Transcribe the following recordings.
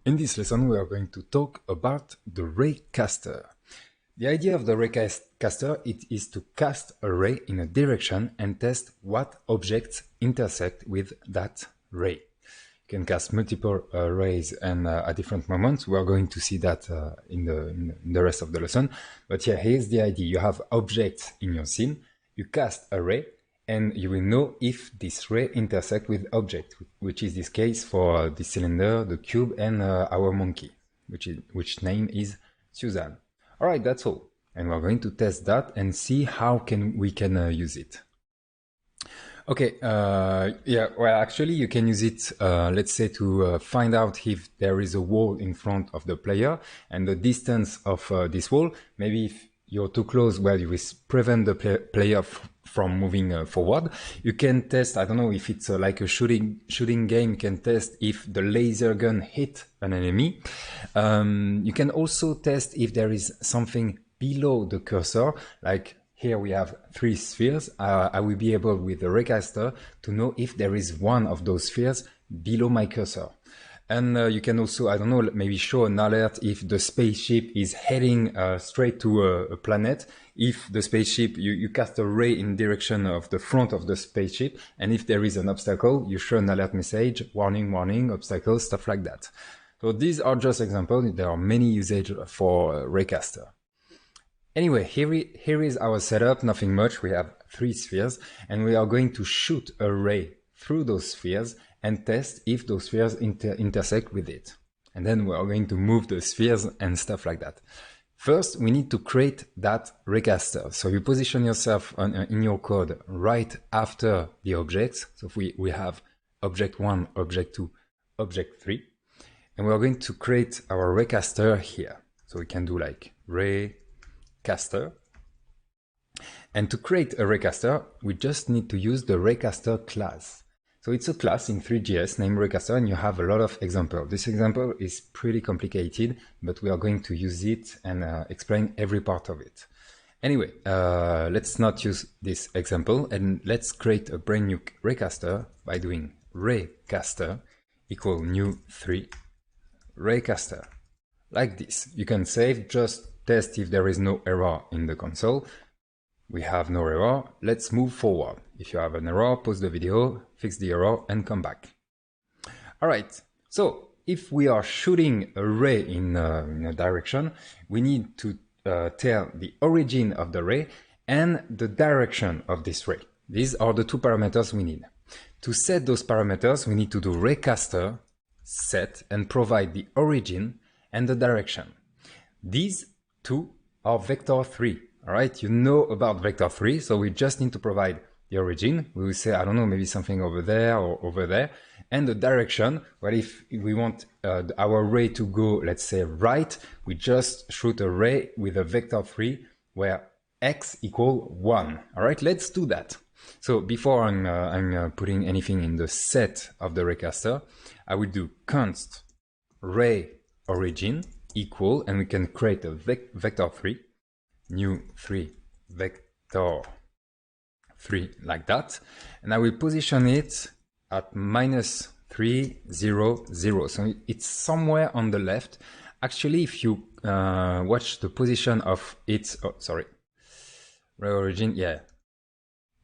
In this lesson, we are going to talk about the ray caster. The idea of the ray caster is to cast a ray in a direction and test what objects intersect with that ray. You can cast multiple rays and at different moments. We are going to see that in the rest of the lesson. But yeah, here's the idea. You have objects in your scene. You cast a ray and you will know if this ray intersect with object, which is this case for the cylinder, the cube, and our monkey, which name is Susan. All right, that's all. And we're going to test that and see how we can use it. Okay, yeah, well, actually, you can use it, let's say, to find out if there is a wall in front of the player and the distance of this wall. Maybe if you're too close, well, you will prevent the player from moving forward. You can test, I don't know, if it's like a shooting game, you can test if the laser gun hit an enemy. You can also test if there is something below the cursor, like here we have 3 spheres. I will be able with the raycaster to know if there is one of those spheres below my cursor. And you can also, I don't know, maybe show an alert if the spaceship is heading straight to a planet. If the spaceship, you cast a ray in direction of the front of the spaceship, and if there is an obstacle, you show an alert message, warning, warning, obstacle, stuff like that. So these are just examples. There are many usages for raycaster. Anyway, here is our setup, nothing much. We have 3 spheres and we are going to shoot a ray through those spheres and test if those spheres intersect with it. And then we are going to move the spheres and stuff like that. First, we need to create that raycaster. So you position yourself in your code right after the objects. So we have object 1, object 2, object 3. And we are going to create our raycaster here. So we can do like raycaster. And to create a raycaster, we just need to use the raycaster class. So it's a class in 3GS named raycaster, and you have a lot of examples. This example is pretty complicated, but we are going to use it and explain every part of it. Anyway, let's not use this example, and let's create a brand new raycaster by doing raycaster equal new 3 raycaster. Like this. You can save, just test if there is no error in the console. We have no error. Let's move forward. If you have an error, pause the video, fix the error, and come back. All right. So if we are shooting a ray in a direction, we need to tell the origin of the ray and the direction of this ray. These are the 2 parameters we need. To set those parameters, we need to do raycaster set and provide the origin and the direction. These 2 are vector 3. All right, you know about vector 3, so we just need to provide the origin. We will say, I don't know, maybe something over there or over there. And the direction, well, if we want our ray to go, let's say right, we just shoot a ray with a vector 3 where x equal 1. All right, let's do that. So before I'm putting anything in the set of the raycaster, I will do const ray origin equal, and we can create a vector 3. New 3 vector 3 like that, and I will position it at -3, 0, 0. So it's somewhere on the left. Actually, if you watch the position of its, ray origin, yeah.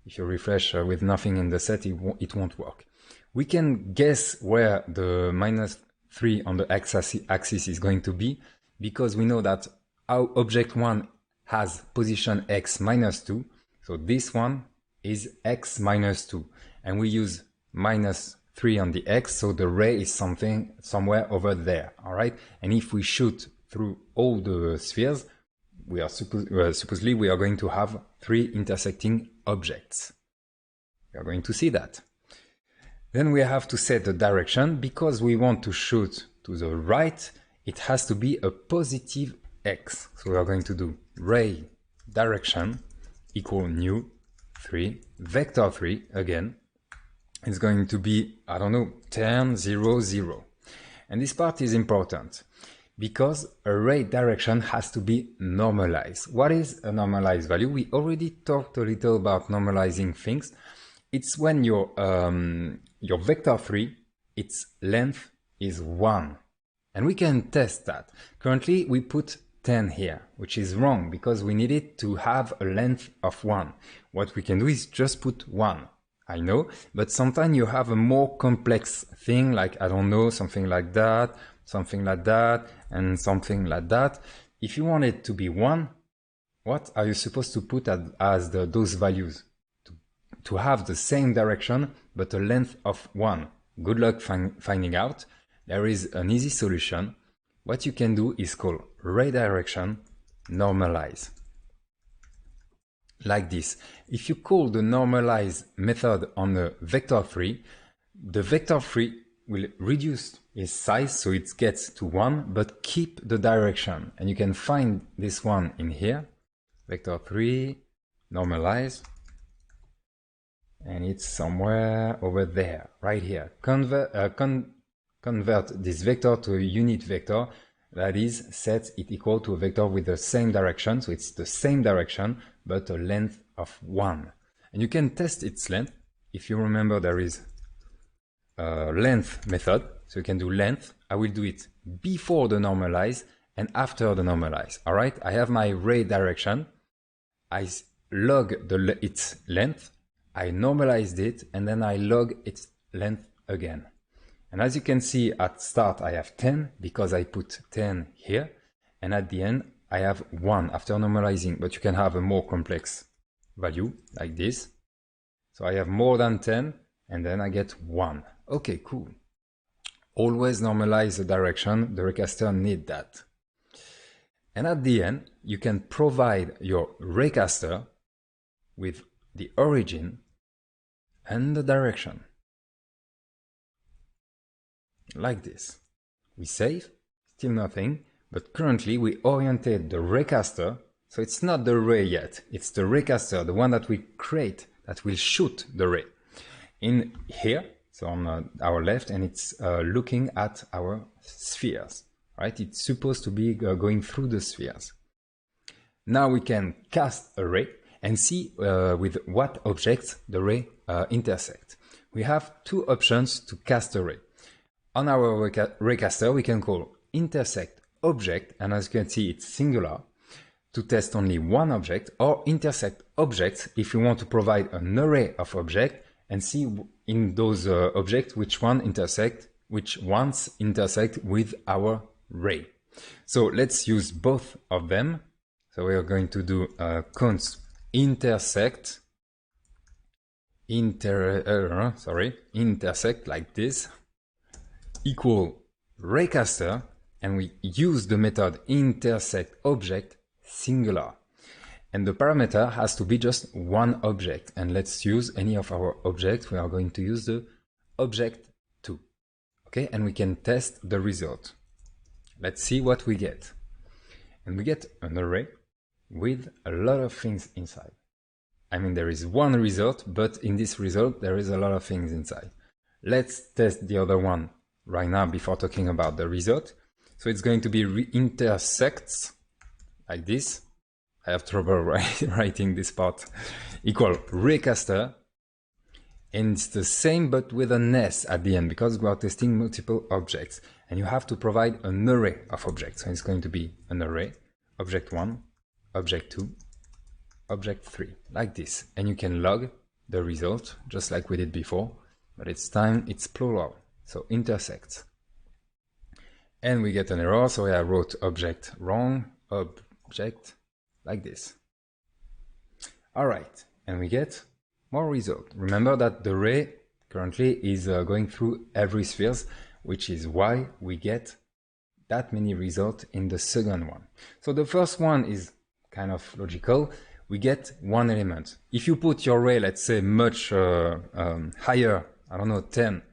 If you refresh with nothing in the set, it won't work. We can guess where the -3 on the x-axis is going to be, because we know that our object 1 has position x -2, so this one is x -2, and we use -3 on the x, so the ray is somewhere over there. All right, and if we shoot through all the spheres, we are supposedly we are going to have 3 intersecting objects. We are going to see that. Then we have to set the direction. Because we want to shoot to the right, it has to be a positive x. So we are going to do ray direction equal new 3 vector 3 again. It's going to be, I don't know, 10, 0, 0. And this part is important because a ray direction has to be normalized. What is a normalized value? We already talked a little about normalizing things. It's when your vector 3, its length is 1. And we can test that. Currently, we put 10 here, which is wrong because we need it to have a length of 1. What we can do is just put 1. I know, but sometimes you have a more complex thing, like, I don't know, something like that, and something like that. If you want it to be 1, what are you supposed to put as those values? To have the same direction, but a length of 1. Good luck finding out. There is an easy solution. What you can do is call redirection normalize. Like this. If you call the normalize method on the vector 3, the vector 3 will reduce its size so it gets to 1, but keep the direction. And you can find this one in here. Vector 3, normalize. And it's somewhere over there, right here. Convert this vector to a unit vector, that is, set it equal to a vector with the same direction, so it's the same direction, but a length of 1. And you can test its length. If you remember, there is a length method, so you can do length. I will do it before the normalize and after the normalize. All right, I have my ray direction. I log its length, I normalized it, and then I log its length again. And as you can see, at start I have 10 because I put 10 here, and at the end I have 1 after normalizing, but you can have a more complex value like this. So I have more than 10 and then I get 1. Okay, cool. Always normalize the direction, the raycaster needs that. And at the end, you can provide your raycaster with the origin and the direction. Like this. We save, still nothing, but currently we oriented the raycaster, so it's not the ray yet, it's the raycaster, the one that we create, that will shoot the ray. In here, so on our left, and it's looking at our spheres, right? It's supposed to be going through the spheres. Now we can cast a ray and see with what objects the ray intersect. We have two options to cast a ray. On our raycaster, we can call intersect object, and as you can see, it's singular, to test only one object, or intersect objects if you want to provide an array of objects and see in those objects which ones intersect with our ray. So let's use both of them. So we are going to do const intersect like this, equal raycaster, and we use the method intersect object singular. And the parameter has to be just one object. And let's use any of our objects. We are going to use the object 2. Okay, and we can test the result. Let's see what we get. And we get an array with a lot of things inside. I mean, there is one result, but in this result, there is a lot of things inside. Let's test the other one right now before talking about the result. So it's going to be intersects like this. I have trouble writing this part. Equal raycaster, and it's the same but with an S at the end because we are testing multiple objects, and you have to provide an array of objects. So it's going to be an array, object 1, object 2, object 3, like this. And you can log the result just like we did before, but it's plural, so intersects. And we get an error, so I wrote object wrong, object, like this. All right, and we get more result. Remember that the ray currently is going through every spheres, which is why we get that many results in the second one. So the first one is kind of logical. We get one element. If you put your ray, let's say, much higher, I don't know, 10,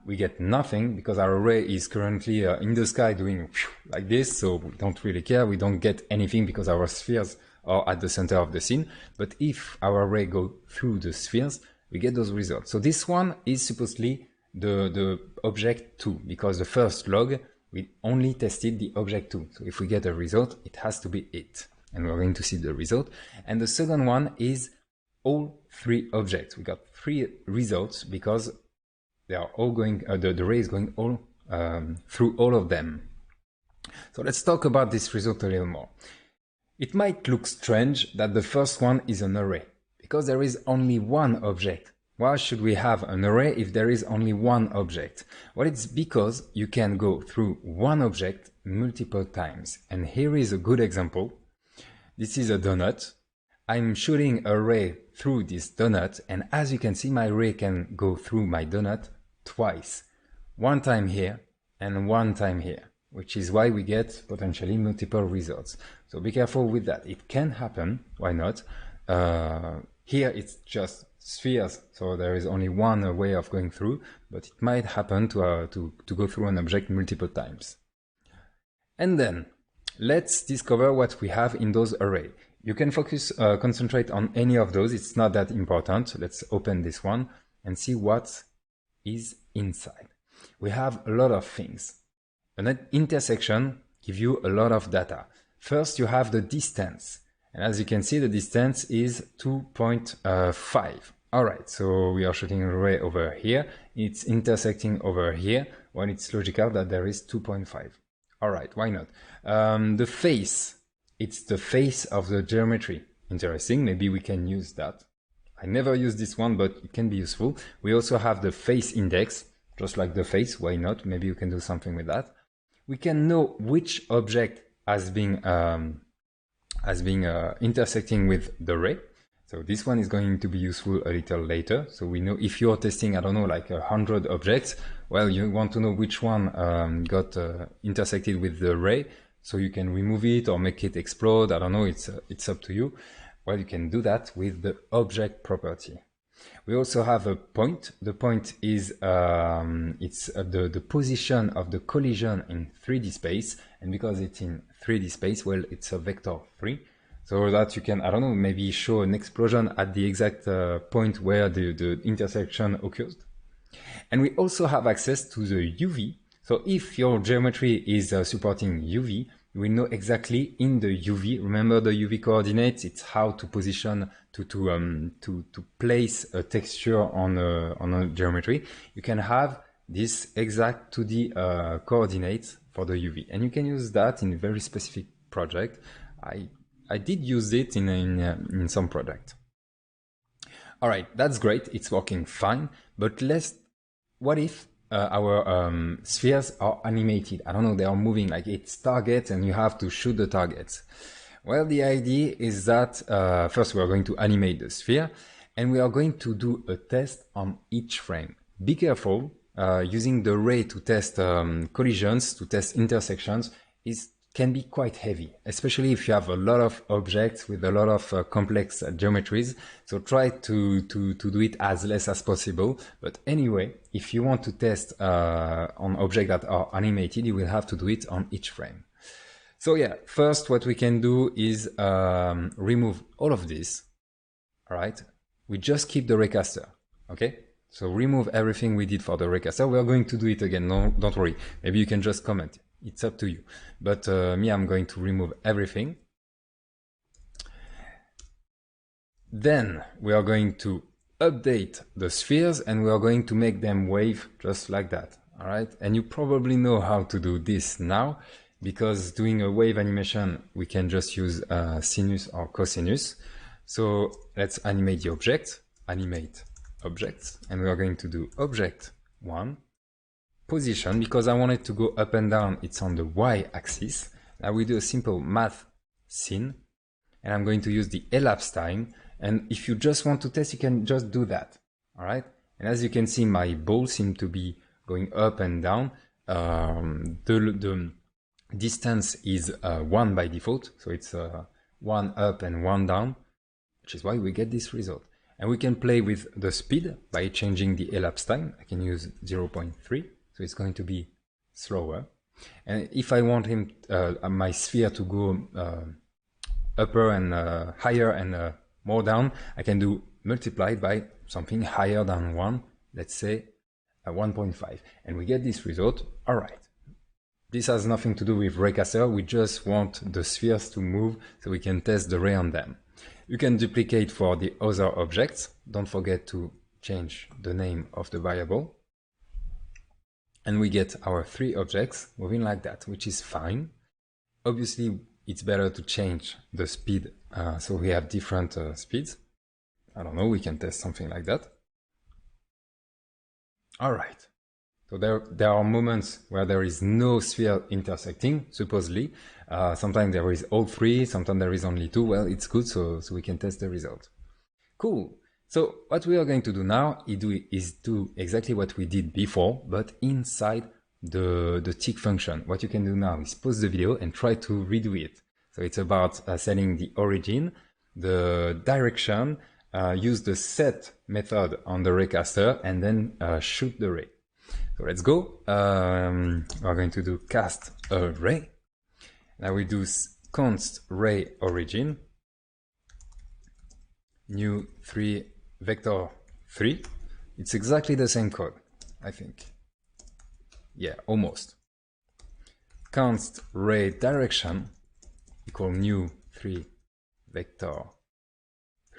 we get nothing because our ray is currently in the sky doing like this, so we don't really care. We don't get anything because our spheres are at the center of the scene. But if our ray goes through the spheres, we get those results. So this one is supposedly the object 2 because the first log, we only tested the object 2. So if we get a result, it has to be it. And we're going to see the result. And the second one is all 3 objects. We got 3 results because they are all going, the ray is going all through all of them. So let's talk about this result a little more. It might look strange that the first one is an array, because there is only one object. Why should we have an array if there is only one object? Well, it's because you can go through one object multiple times. And here is a good example. This is a donut. I'm shooting a ray through this donut, and as you can see, my ray can go through my donut twice. One time here and one time here, which is why we get potentially multiple results. So be careful with that. It can happen. Why not? Here it's just spheres, so there is only one way of going through, but it might happen to go through an object multiple times. And then let's discover what we have in those arrays. You can concentrate on any of those. It's not that important. Let's open this one and see what is inside. We have a lot of things. An intersection gives you a lot of data. First, you have the distance. And as you can see, the distance is 2.5. All right, so we are shooting an array over here. It's intersecting over here. Well, it's logical that there is 2.5. All right, why not? The face, it's the face of the geometry. Interesting, maybe we can use that. I never use this one, but it can be useful. We also have the face index, just like the face, why not? Maybe you can do something with that. We can know which object has been intersecting with the ray. So this one is going to be useful a little later. So we know if you're testing, I don't know, like 100 objects, well, you want to know which one got intersected with the ray, so you can remove it or make it explode. I don't know, it's up to you. Well, you can do that with the object property. We also have a point. The point is the position of the collision in 3D space, and because it's in 3D space, well, it's a vector 3. So that you can, I don't know, maybe show an explosion at the exact point where the intersection occurs. And we also have access to the UV. So if your geometry is supporting UV, we know exactly in the UV. Remember the UV coordinates? It's how to position, to place a texture on a geometry. You can have this exact 2D coordinates for the UV, and you can use that in a very specific project. I did use it in some project. All right, that's great. It's working fine. But what if our spheres are animated? I don't know, they are moving, like it's targets and you have to shoot the targets. Well, the idea is that first we are going to animate the sphere and we are going to do a test on each frame. Be careful, using the ray to test collisions, to test intersections can be quite heavy, especially if you have a lot of objects with a lot of complex geometries. So try to do it as less as possible. But anyway, if you want to test on objects that are animated, you will have to do it on each frame. So yeah, first what we can do is remove all of this. All right, we just keep the raycaster. Okay, so remove everything we did for the raycaster. We are going to do it again. No, don't worry. Maybe you can just comment. It's up to you. But me, I'm going to remove everything. Then we are going to update the spheres and we are going to make them wave just like that. All right. And you probably know how to do this now, because doing a wave animation, we can just use sinus or cosinus. So let's animate the object, animate objects, and we are going to do object 1. Position, because I want it to go up and down, it's on the y-axis. Now we do a simple math scene, and I'm going to use the elapsed time. And if you just want to test, you can just do that. All right. And as you can see, my ball seems to be going up and down. The distance is 1 by default, so it's 1 up and 1 down, which is why we get this result. And we can play with the speed by changing the elapsed time. I can use 0.3. So it's going to be slower. And if I want my sphere to go upper and higher and more down, I can do multiplied by something higher than 1, let's say 1.5. And we get this result. All right. This has nothing to do with raycaster. We just want the spheres to move so we can test the ray on them. You can duplicate for the other objects. Don't forget to change the name of the variable. And we get our 3 objects moving like that, which is fine. Obviously, it's better to change the speed, so we have different speeds. I don't know, we can test something like that. All right. So there are moments where there is no sphere intersecting, supposedly. Sometimes there is all 3, sometimes there is only 2. Well, it's good, so we can test the result. Cool. So what we are going to do now is do exactly what we did before, but inside the tick function. What you can do now is pause the video and try to redo it. So it's about setting the origin, the direction, use the set method on the raycaster, and then shoot the ray. So let's go. We're going to do cast a ray. Now we do const ray origin, new 3 vector 3. It's exactly the same code, I think. Yeah, almost. Const ray direction equal new 3 vector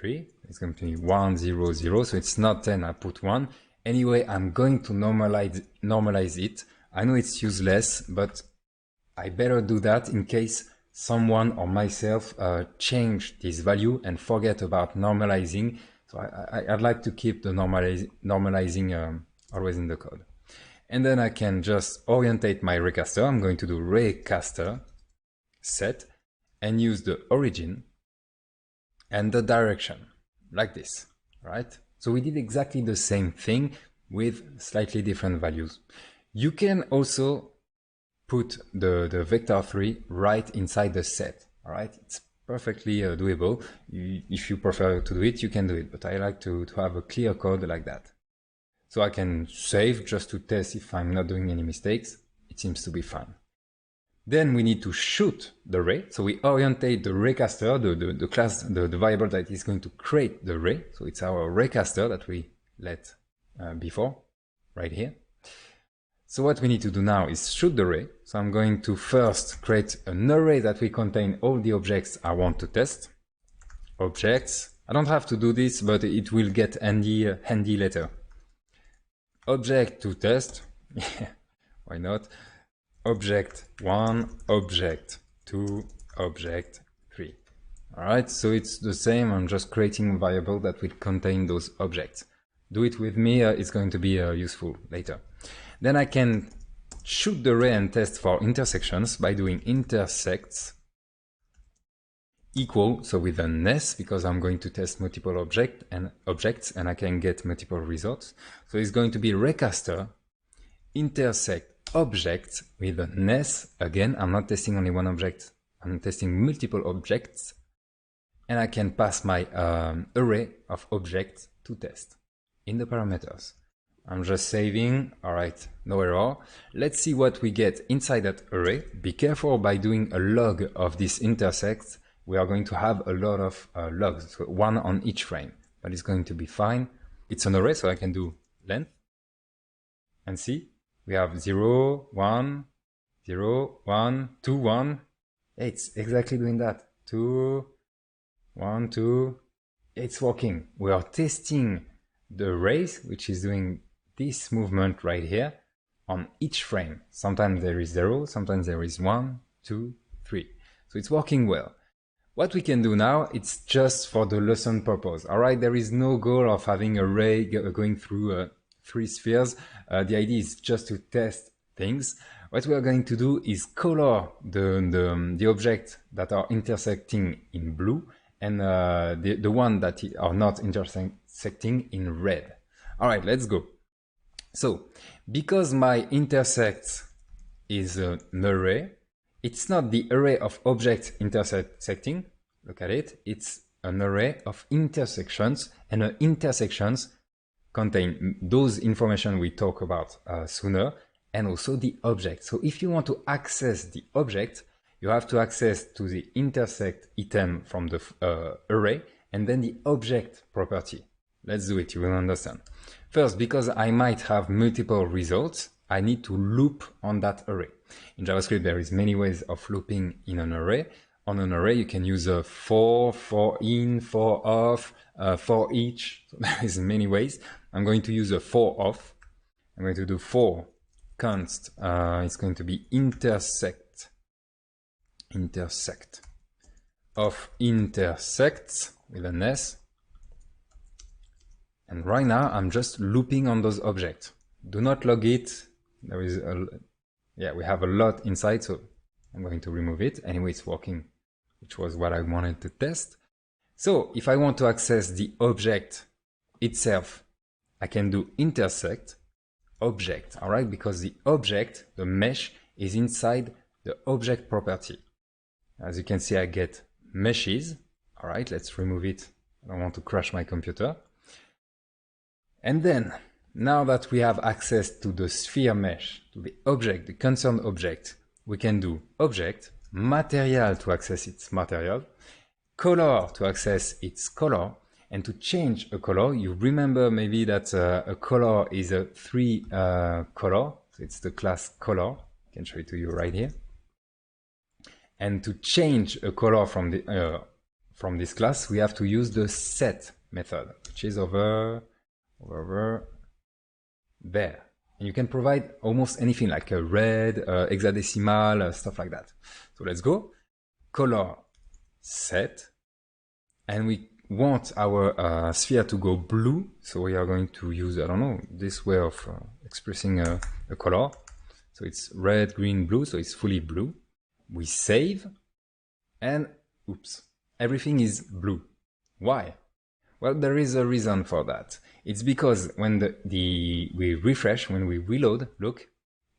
3. It's going to be 1, 0, 0. So it's not 10, I put 1. Anyway, I'm going to normalize it. I know it's useless, but I better do that in case someone or myself change this value and forget about normalizing. So I'd like to keep the normalizing always in the code. And then I can just orientate my raycaster. I'm going to do raycaster set and use the origin and the direction like this, right? So we did exactly the same thing with slightly different values. You can also put the vector 3 right inside the set, all right? It's perfectly doable. If you prefer to do it, you can do it, but I like to have a clear code like that. So I can save just to test if I'm not doing any mistakes. It seems to be fine. Then we need to shoot the ray. So we orientate the raycaster, the class, the variable that is going to create the ray. So it's our raycaster that we let before, right here. So what we need to do now is shoot the ray. So I'm going to first create an array that will contain all the objects I want to test. Objects. I don't have to do this, but it will get handy later. Object to test. Why not? Object 1, object 2, object 3. All right, so it's the same. I'm just creating a variable that will contain those objects. Do it with me. It's going to be useful later. Then I can shoot the ray and test for intersections by doing intersects equal, so with an S, because I'm going to test multiple objects and I can get multiple results. So it's going to be raycaster intersect objects with an S. Again, I'm not testing only one object, I'm testing multiple objects, and I can pass my array of objects to test in the parameters. I'm just saving. All right, no error. Let's see what we get inside that array. Be careful by doing a log of this intersect. We are going to have a lot of logs, so one on each frame, but it's going to be fine. It's an array, so I can do length and see. We have 0, 1, 0, 1, 2, 1. It's exactly doing that. 2, 1, 2. It's working. We are testing the arrays, which is doing this movement right here on each frame. Sometimes there is 0, sometimes there is 1, 2, 3. So it's working well. What we can do now, it's just for the lesson purpose. All right, there is no goal of having an array going through 3 spheres. The idea is just to test things. What we are going to do is color the objects that are intersecting in blue and the one that are not intersecting in red. All right, let's go. So, because my intersect is an array, it's not the array of objects intersecting. Look at it. It's an array of intersections, and the intersections contain those information we talk about sooner, and also the object. So if you want to access the object, you have to access to the intersect item from the array, and then the object property. Let's do it, you will understand. First, because I might have multiple results, I need to loop on that array. In JavaScript, there is many ways of looping in an array. On an array, you can use a for in, for off, for each. So there is many ways. I'm going to use a for off. I'm going to do for const, it's going to be intersect of intersects with an S. And right now I'm just looping on those objects. Do not log it. There is we have a lot inside, so I'm going to remove it. Anyway, it's working, which was what I wanted to test. So if I want to access the object itself, I can do intersect object, all right? Because the object, the mesh, is inside the object property. As you can see, I get meshes. All right, let's remove it. I don't want to crash my computer. And then, now that we have access to the sphere mesh, to the object, the concerned object, we can do object, material to access its material, color to access its color, and to change a color, you remember maybe that a color is a 3 color, so it's the class color. I can show it to you right here. And to change a color from this class, we have to use the set method, which is over there. And you can provide almost anything like a red, hexadecimal, stuff like that. So let's go. Color set. And we want our sphere to go blue. So we are going to use, I don't know, this way of expressing a color. So it's red, green, blue. So it's fully blue. We save. And oops, everything is blue. Why? Well, there is a reason for that. It's because when we refresh, when we reload, look,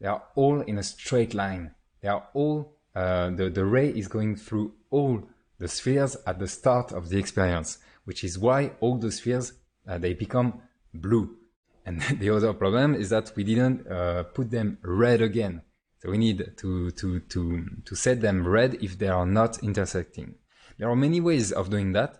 they are all in a straight line. They are all, the ray is going through all the spheres at the start of the experience, which is why all the spheres, they become blue. And the other problem is that we didn't put them red again. So we need to set them red if they are not intersecting. There are many ways of doing that.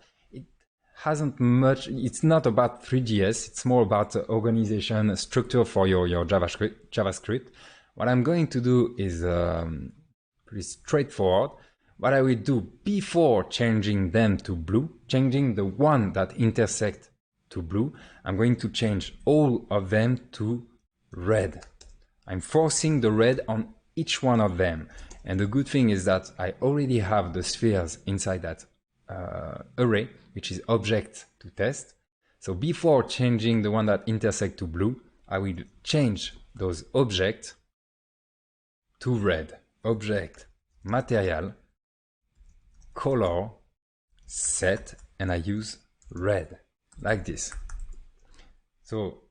Hasn't much, it's not about 3GS, it's more about organization, structure for your JavaScript. What I'm going to do is pretty straightforward. What I will do before changing them to blue, changing the one that intersect to blue, I'm going to change all of them to red. I'm forcing the red on each one of them. And the good thing is that I already have the spheres inside that array, which is object to test. So before changing the one that intersect to blue, I will change those objects to red. Object, material, color, set, and I use red, like this. So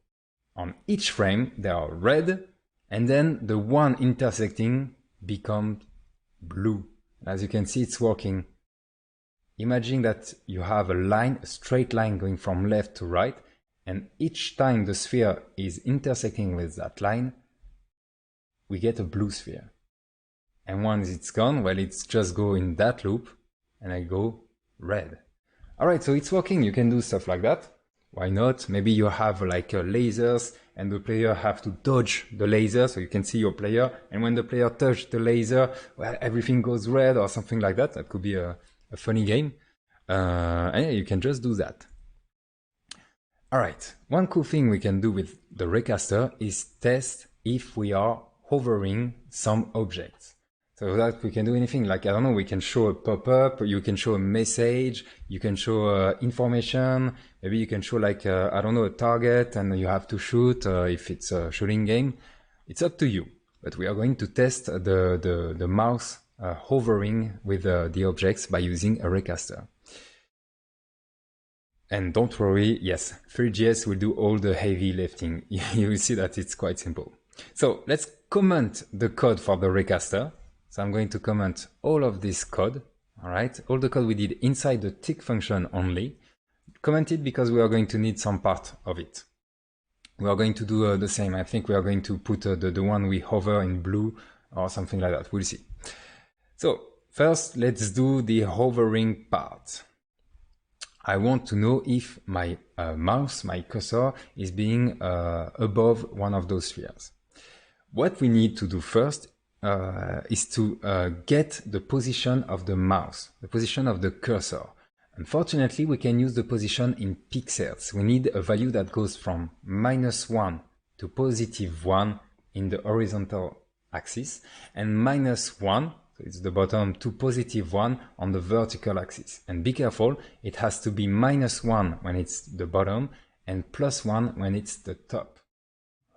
on each frame, they are red, and then the one intersecting becomes blue. As you can see, it's working. Imagine that you have a line, a straight line going from left to right, and each time the sphere is intersecting with that line, we get a blue sphere. And once it's gone, well, it's just go in that loop, and I go red. All right, so it's working. You can do stuff like that. Why not? Maybe you have like lasers, and the player have to dodge the laser, so you can see your player, and when the player touches the laser, well, everything goes red or something like that. That could be a funny game. And yeah, you can just do that. All right, one cool thing we can do with the raycaster is test if we are hovering some objects. So that we can do anything like, I don't know, we can show a pop-up, you can show a message, you can show information, maybe you can show like, I don't know, a target and you have to shoot if it's a shooting game. It's up to you, but we are going to test the mouse hovering with the objects by using a raycaster. And don't worry, yes, 3GS will do all the heavy lifting. You will see that it's quite simple. So let's comment the code for the raycaster. So I'm going to comment all of this code, all right? All the code we did inside the tick function only. Comment it because we are going to need some part of it. We are going to do the same. I think we are going to put the one we hover in blue or something like that. We'll see. So first, let's do the hovering part. I want to know if my mouse, my cursor, is being above one of those spheres. What we need to do first is to get the position of the mouse, the position of the cursor. Unfortunately, we can use the position in pixels. We need a value that goes from -1 to +1 in the horizontal axis, and -1, so it's the bottom, to +1 on the vertical axis. And be careful, it has to be -1 when it's the bottom and +1 when it's the top.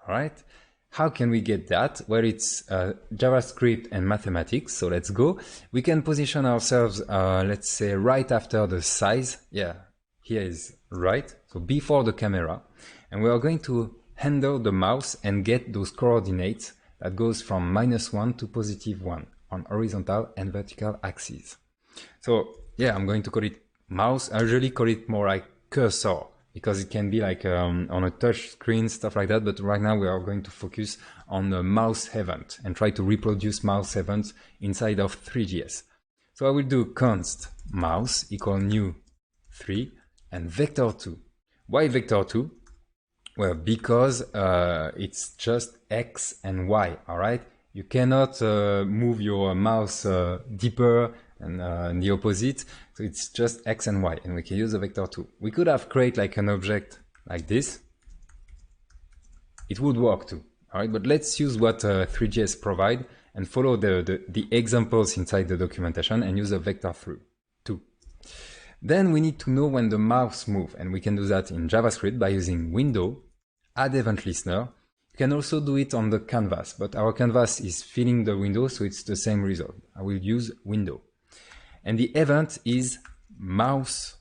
All right? How can we get that? Well, it's JavaScript and mathematics, so let's go. We can position ourselves, let's say, right after the size. Yeah, here is right, so before the camera. And we are going to handle the mouse and get those coordinates that goes from -1 to +1 on horizontal and vertical axes. So yeah, I'm going to call it mouse. I usually call it more like cursor, because it can be like on a touch screen, stuff like that. But right now we are going to focus on the mouse event and try to reproduce mouse events inside of Three.js. So I will do const mouse equal new 3 and vector2. Why vector2? Well, because it's just X and Y, all right? You cannot move your mouse deeper and the opposite. So it's just X and Y, and we can use a vector2. We could have created like an object like this. It would work too, all right? But let's use what Three.js provide and follow the examples inside the documentation and use a vector2. Then we need to know when the mouse moves, and we can do that in JavaScript by using window, add event listener. You can also do it on the canvas, but our canvas is filling the window, so it's the same result. I will use window. And the event is mouse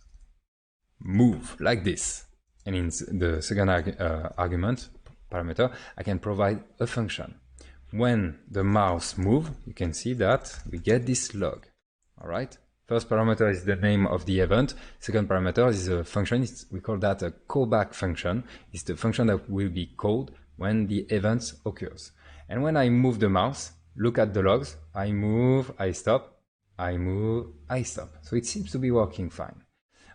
move, like this. And in the second argument, parameter, I can provide a function. When the mouse moves, you can see that we get this log, all right? First parameter is the name of the event. Second parameter is a function. We call that a callback function. It's the function that will be called when the event occurs. And when I move the mouse, look at the logs. I move, I stop, I move, I stop. So it seems to be working fine.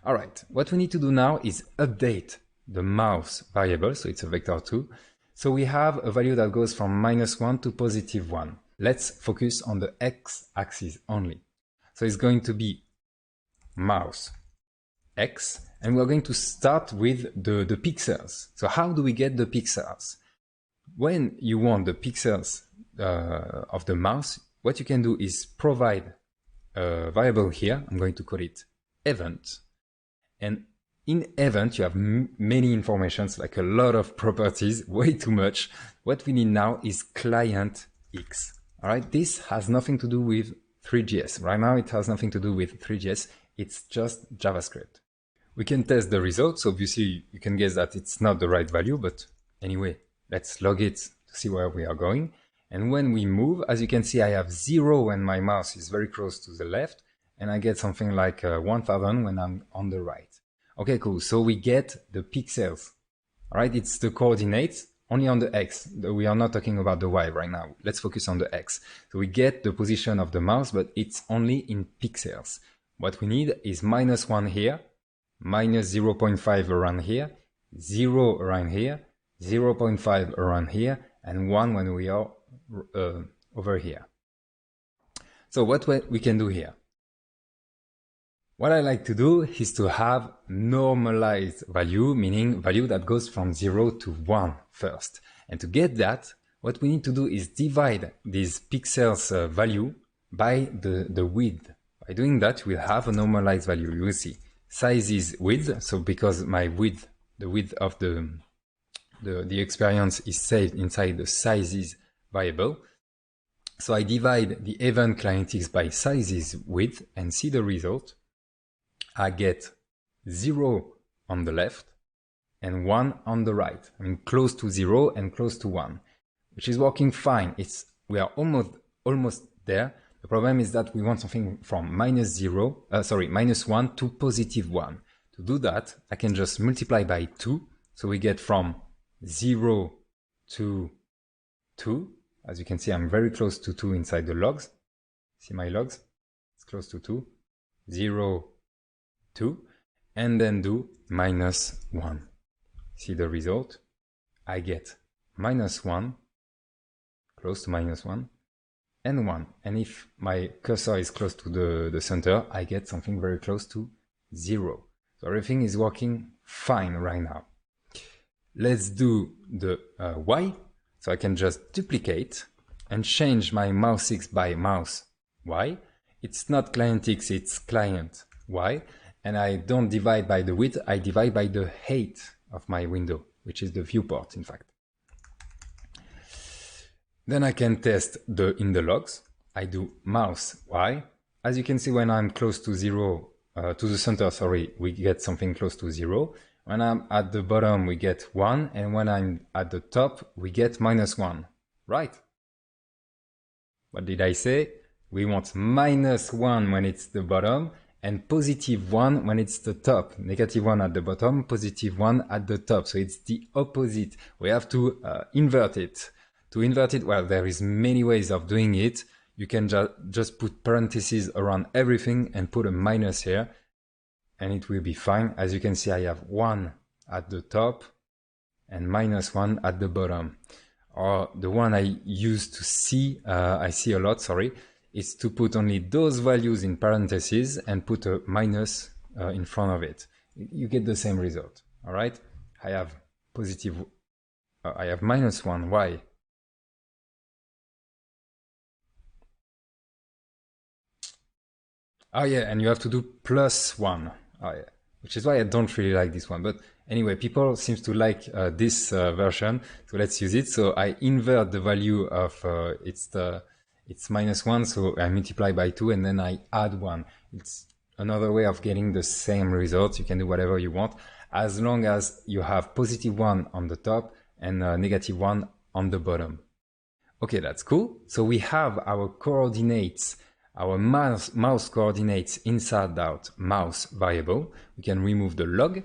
All right, what we need to do now is update the mouse variable. So it's a vector2. So we have a value that goes from -1 to +1. Let's focus on the x-axis only. So it's going to be mouse X, and we're going to start with the pixels. So how do we get the pixels? When you want the pixels of the mouse, what you can do is provide a variable here. I'm going to call it event. And in event, you have many informations, like a lot of properties, way too much. What we need now is client X. All right, this has nothing to do with Three.js. Right now, it has nothing to do with Three.js. It's just JavaScript. We can test the results. Obviously, you can guess that it's not the right value, but anyway, let's log it to see where we are going. And when we move, as you can see, I have 0 when my mouse is very close to the left, and I get something like 1000 when I'm on the right. Okay, cool. So we get the pixels. All right, it's the coordinates only on the X. We are not talking about the Y right now. Let's focus on the X. So we get the position of the mouse, but it's only in pixels. What we need is -1 here, -0.5 around here, 0 around here, 0.5 around here, and 1 when we are over here. So what we can do here? What I like to do is to have normalized value, meaning value that goes from 0 to 1 first. And to get that, what we need to do is divide these pixels value by the width. By doing that, we'll have a normalized value. You will see size is width. So because my width, the width of the experience is saved inside the sizes variable. So I divide the event client X by sizes width and see the result. I get 0 on the left and 1 on the right. I mean, close to 0 and close to 1, which is working fine. We are almost there. The problem is that we want something from -1 to +1. To do that, I can just multiply by 2. So we get from 0 to 2. As you can see, I'm very close to 2 inside the logs. See my logs? It's close to 2. 0, 2, and then do -1. See the result? I get -1, close to -1, and 1. And if my cursor is close to the center, I get something very close to 0. So everything is working fine right now. Let's do the Y. So I can just duplicate and change my mouse X by mouse Y. It's not client X, it's client Y. And I don't divide by the width, I divide by the height of my window, which is the viewport, in fact. Then I can test in the logs. I do mouse Y. As you can see, when I'm close to zero, to the center, sorry, we get something close to 0. When I'm at the bottom, we get 1. And when I'm at the top, we get -1. Right? What did I say? We want -1 when it's the bottom and +1 when it's the top. -1 at the bottom, +1 at the top. So it's the opposite. We have to invert it. To invert it, well, there is many ways of doing it. You can just put parentheses around everything and put a minus here, and it will be fine. As you can see, I have 1 at the top and -1 at the bottom. Or the one I used to see, I see a lot, sorry, is to put only those values in parentheses and put a minus in front of it. You get the same result, all right? I have -1, why? Oh yeah, and you have to do +1. Oh yeah, which is why I don't really like this one. But anyway, people seem to like this version, so let's use it. So I invert the value of it's -1, so I multiply by 2 and then I add 1. It's another way of getting the same result. You can do whatever you want as long as you have +1 on the top and -1 on the bottom. Okay, that's cool. So we have our coordinates, our mouse coordinates inside out mouse variable. We can remove the log.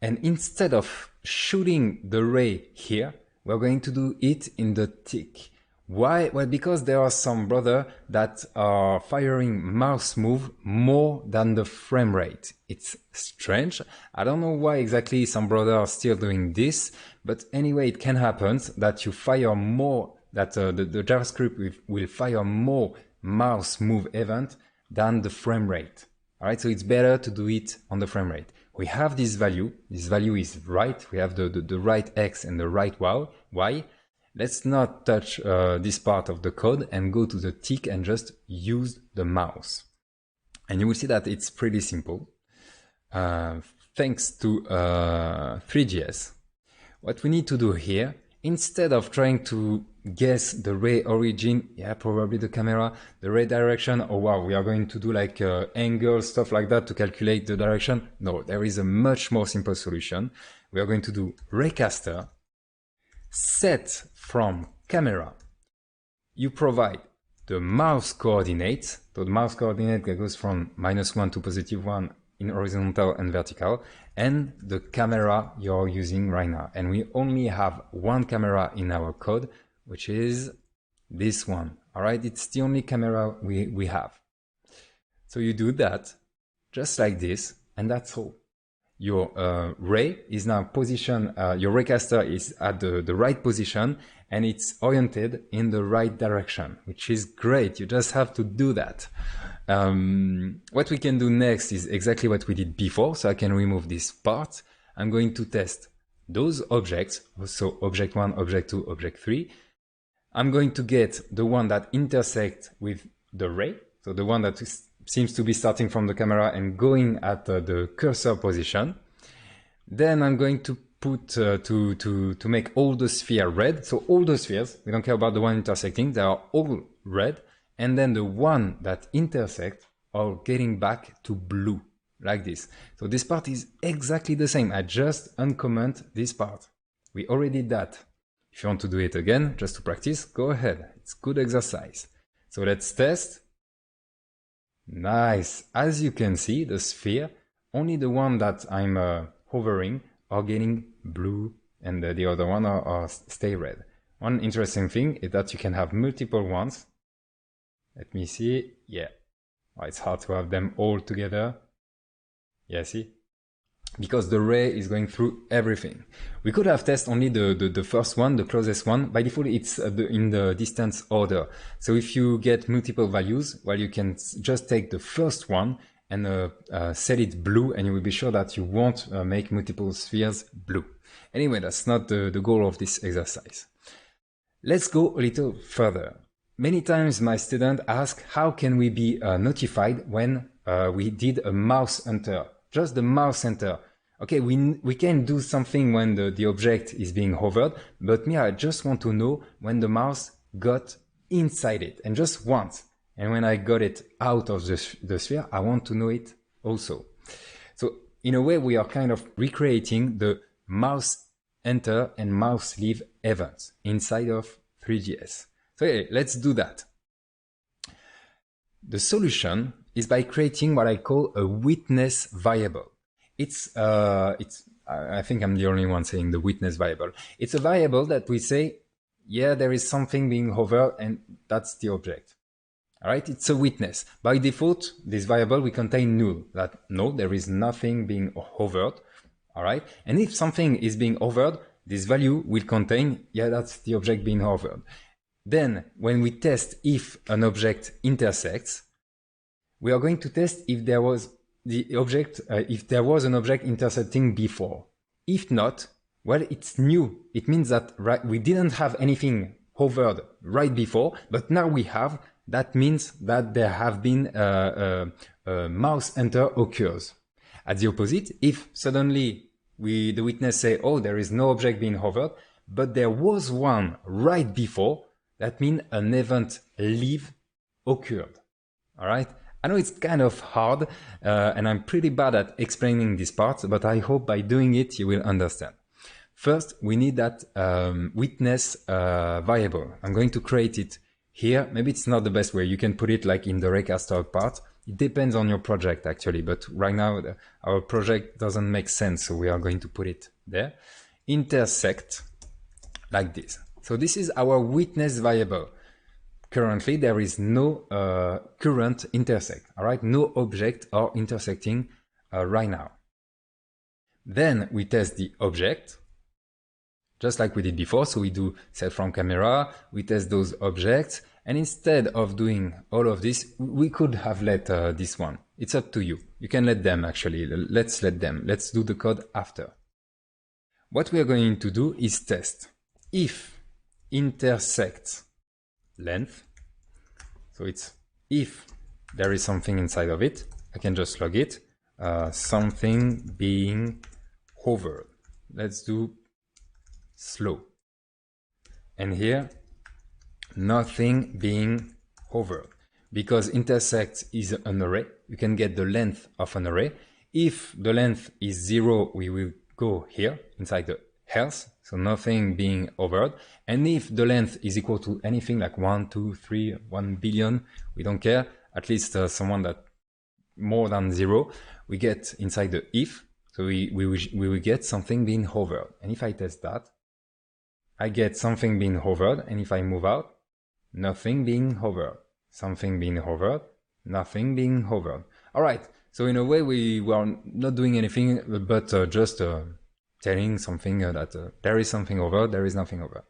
And instead of shooting the ray here, we're going to do it in the tick. Why? Well, because there are some brothers that are firing mouse move more than the frame rate. It's strange. I don't know why exactly some brothers are still doing this, but anyway, it can happen that you fire more, that the JavaScript will fire more mouse move event than the frame rate. All right, so it's better to do it on the frame rate. We have this value. This value is right. We have the right X and the right Y. Let's not touch this part of the code and go to the tick and just use the mouse. And you will see that it's pretty simple. Thanks to 3GS. What we need to do here, instead of trying to guess the ray origin, yeah, probably the camera, the ray direction, oh wow, we are going to do like angle, stuff like that to calculate the direction. No, there is a much more simple solution. We are going to do raycaster, set from camera. You provide the mouse coordinates, so the mouse coordinate that goes from -1 to +1 in horizontal and vertical, and the camera you're using right now. And we only have one camera in our code, which is this one. All right, it's the only camera we have. So you do that just like this, and that's all. Your ray is now positioned, your raycaster is at the right position, and it's oriented in the right direction, which is great. You just have to do that. What we can do next is exactly what we did before. So I can remove this part. I'm going to test those objects. So object 1, object 2, object 3. I'm going to get the one that intersects with the ray. So the one that seems to be starting from the camera and going at the cursor position. Then I'm going to put to make all the sphere red. So all the spheres, we don't care about the one intersecting, they are all red. And then the one that intersect are getting back to blue, like this. So this part is exactly the same. I just uncomment this part. We already did that. If you want to do it again, just to practice, go ahead. It's good exercise. So let's test. Nice. As you can see, the sphere, only the one that I'm hovering are getting blue, and the other one are stay red. One interesting thing is that you can have multiple ones. Let me see. Yeah. Oh, it's hard to have them all together. Yeah, see? Because the ray is going through everything. We could have tested only the first one, the closest one. By default, it's in the distance order. So if you get multiple values, well, you can just take the first one and set it blue, and you will be sure that you won't make multiple spheres blue. Anyway, that's not the goal of this exercise. Let's go a little further. Many times my students ask how can we be notified when we did a mouse enter, just the mouse enter. Okay, we can do something when the object is being hovered, but me, I just want to know when the mouse got inside it, and just once. And when I got it out of the sphere, I want to know it also. So in a way, we are kind of recreating the mouse enter and mouse leave events inside of 3GS. So yeah, let's do that. The solution is by creating what I call a witness variable. I think I'm the only one saying the witness variable. It's a variable that we say, yeah, there is something being hovered and that's the object. All right, it's a witness. By default, this variable will contain null, that no, there is nothing being hovered. All right, and if something is being hovered, this value will contain, yeah, that's the object being hovered. Then, when we test if an object intersects, we are going to test if there was an object intersecting before. If not, well, it's new. It means that we didn't have anything hovered right before, but now we have. That means that there have been a mouse enter occurs. At the opposite, if suddenly the witness say, oh, there is no object being hovered, but there was one right before, that means an event leave occurred. All right. I know it's kind of hard, and I'm pretty bad at explaining this part, but I hope by doing it you will understand. First, we need that witness variable. I'm going to create it here. Maybe it's not the best way. You can put it like in the Raycaster part. It depends on your project actually, but right now our project doesn't make sense, so we are going to put it there. Intersect like this. So this is our witness variable. Currently, there is no current intersect, all right? No object are intersecting right now. Then we test the object, just like we did before. So we do set from camera, we test those objects, and instead of doing all of this, we could have let this one. It's up to you. You can let them actually. Let's let them. Let's do the code after. What we are going to do is test if intersect length. So it's if there is something inside of it, I can just log it, something being hovered. Let's do slow. And here, nothing being hovered. Because intersect is an array, you can get the length of an array. If the length is 0, we will go here inside the else, so nothing being hovered. And if the length is equal to anything like 1, 2, 3, 1 billion, we don't care, at least someone that more than 0, we get inside the if, so we will get something being hovered. And if I test that, I get something being hovered, and if I move out, nothing being hovered, something being hovered, nothing being hovered. All right, so in a way we are not doing anything but just telling something that there is something over, there is nothing over.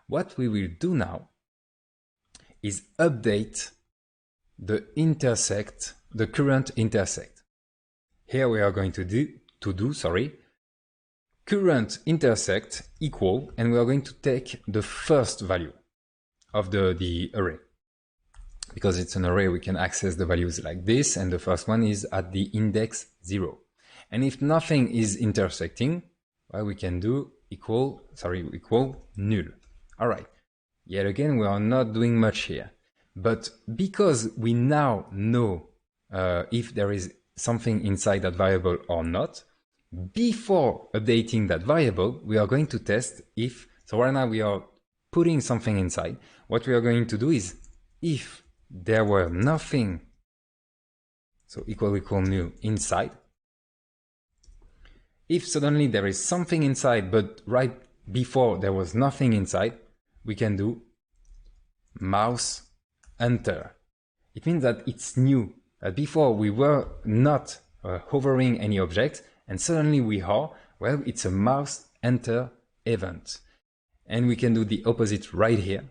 What we will do now is update the intersect, the current intersect. Here we are going to do current intersect equal, and we are going to take the first value of the array. Because it's an array, we can access the values like this, and the first one is at the index 0. And if nothing is intersecting, well, we can do equal null. All right. Yet again, we are not doing much here. But because we now know if there is something inside that variable or not, before updating that variable, we are going to test if, so right now we are putting something inside. What we are going to do is if there were nothing, so equal null inside, if suddenly there is something inside, but right before there was nothing inside, we can do mouse enter. It means that it's new. That before we were not hovering any object, and suddenly we are, well, it's a mouse enter event. And we can do the opposite right here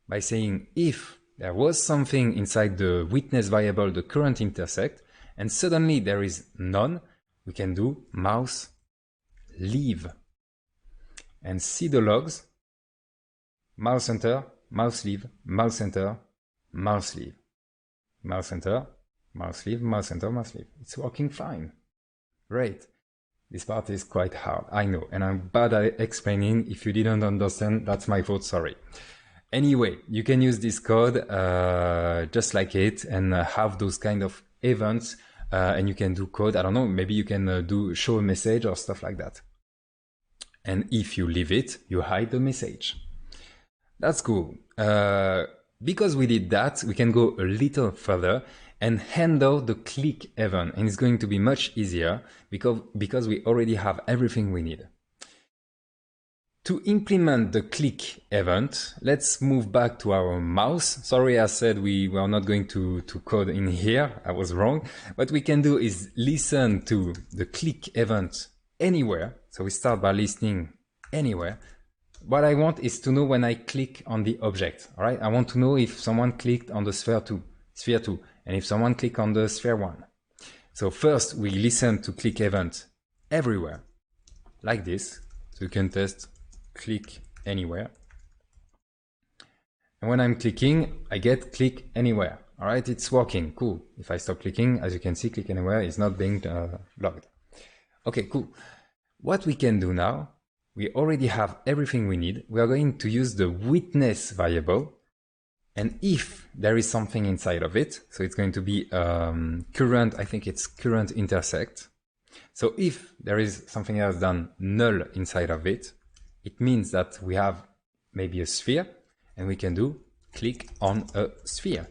by saying if there was something inside the witness variable, the current intersect, and suddenly there is none, we can do mouse leave and see the logs. mouse enter, mouse leave, mouse enter, mouse leave, mouse enter, mouse leave, mouse enter, mouse leave. It's working fine. Great. This part is quite hard, I know, and I'm bad at explaining. If you didn't understand, that's my fault, sorry. Anyway, you can use this code just like it and have those kind of events, and you can do code, I don't know, maybe you can do show a message or stuff like that. And if you leave it, you hide the message. That's cool. Because we did that, we can go a little further and handle the click event, and it's going to be much easier because we already have everything we need. To implement the click event, let's move back to our mouse. Sorry, I said we were not going to code in here. I was wrong. What we can do is listen to the click event anywhere. So we start by listening anywhere. What I want is to know when I click on the object. All right. I want to know if someone clicked on the sphere 2, and if someone clicked on the sphere 1. So first we listen to click event everywhere, like this. So you can test click anywhere. And when I'm clicking, I get click anywhere. All right, it's working. Cool. If I stop clicking, as you can see, click anywhere is not being logged. Okay, cool. What we can do now, we already have everything we need. We are going to use the witness variable. And if there is something inside of it, so it's going to be current, I think it's current intersect. So if there is something else than null inside of it, it means that we have maybe a sphere, and we can do click on a sphere.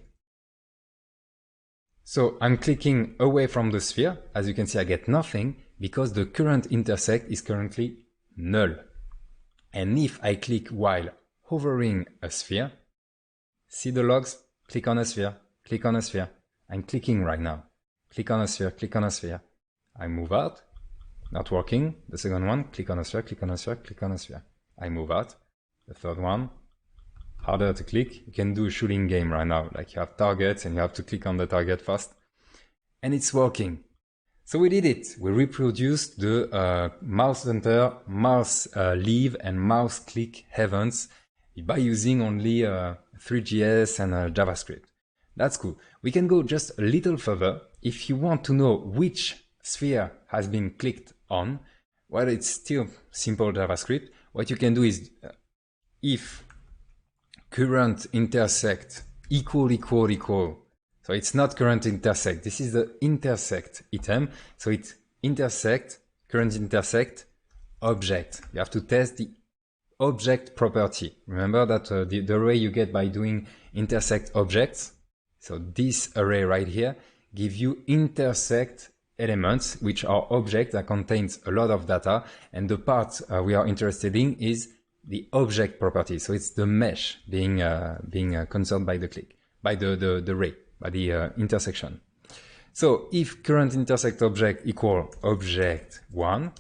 So I'm clicking away from the sphere. As you can see, I get nothing because the current intersect is currently null. And if I click while hovering a sphere, see the logs, click on a sphere, click on a sphere. I'm clicking right now. Click on a sphere, click on a sphere. I move out, not working. The second one, click on a sphere, click on a sphere, click on a sphere. I move out. The third one, harder to click. You can do a shooting game right now. Like you have targets and you have to click on the target fast. And it's working. So we did it. We reproduced the mouse enter, mouse leave, and mouse click events by using only 3GS and JavaScript. That's cool. We can go just a little further. If you want to know which sphere has been clicked on, well, it's still simple JavaScript. What you can do is if current intersect equal, so it's not current intersect. This is the intersect item. So it's intersect, current intersect, object. You have to test the object property. Remember that the array you get by doing intersect objects. So this array right here gives you intersect elements, which are objects that contains a lot of data. And the part we are interested in is the object property. So it's the mesh being concerned by the click, by the array, by the intersection. So if current intersect object equal object 1,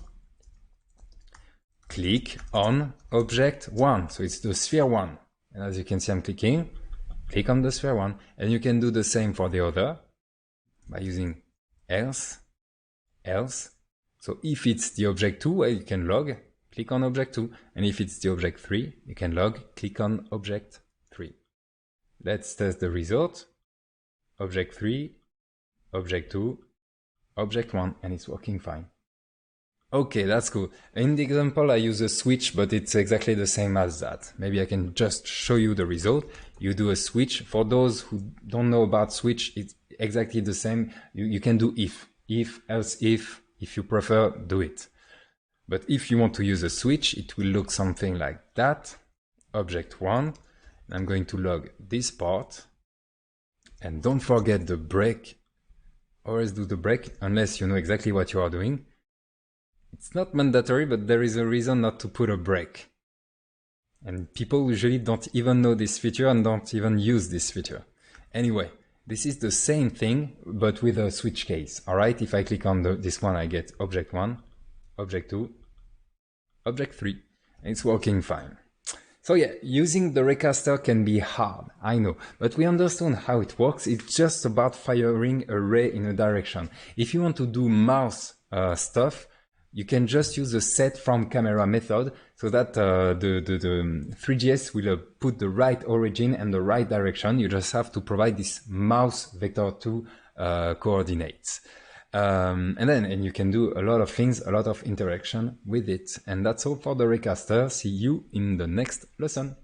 click on object 1. So it's the sphere 1. And as you can see, I'm clicking, click on the sphere 1. And you can do the same for the other by using else. So if it's the object 2, well, you can log, click on object 2. And if it's the object 3, you can log, click on object 3. Let's test the result. Object 3, object 2, object 1, and it's working fine. Okay, that's cool. In the example, I use a switch, but it's exactly the same as that. Maybe I can just show you the result. You do a switch. For those who don't know about switch, it's exactly the same. You can do if, else if you prefer, do it. But if you want to use a switch, it will look something like that. Object 1. I'm going to log this part. And don't forget the break. Always do the break, unless you know exactly what you are doing. It's not mandatory, but there is a reason not to put a break. And people usually don't even know this feature and don't even use this feature. Anyway, this is the same thing, but with a switch case. All right, if I click on this one, I get object 1, object 2, object 3, and it's working fine. So yeah, using the recaster can be hard, I know, but we understand how it works. It's just about firing a ray in a direction. If you want to do mouse stuff, you can just use the set from camera method so that the 3GS will put the right origin and the right direction. You just have to provide this mouse vector2 coordinates. And you can do a lot of things, a lot of interaction with it. And that's all for the Raycaster. See you in the next lesson.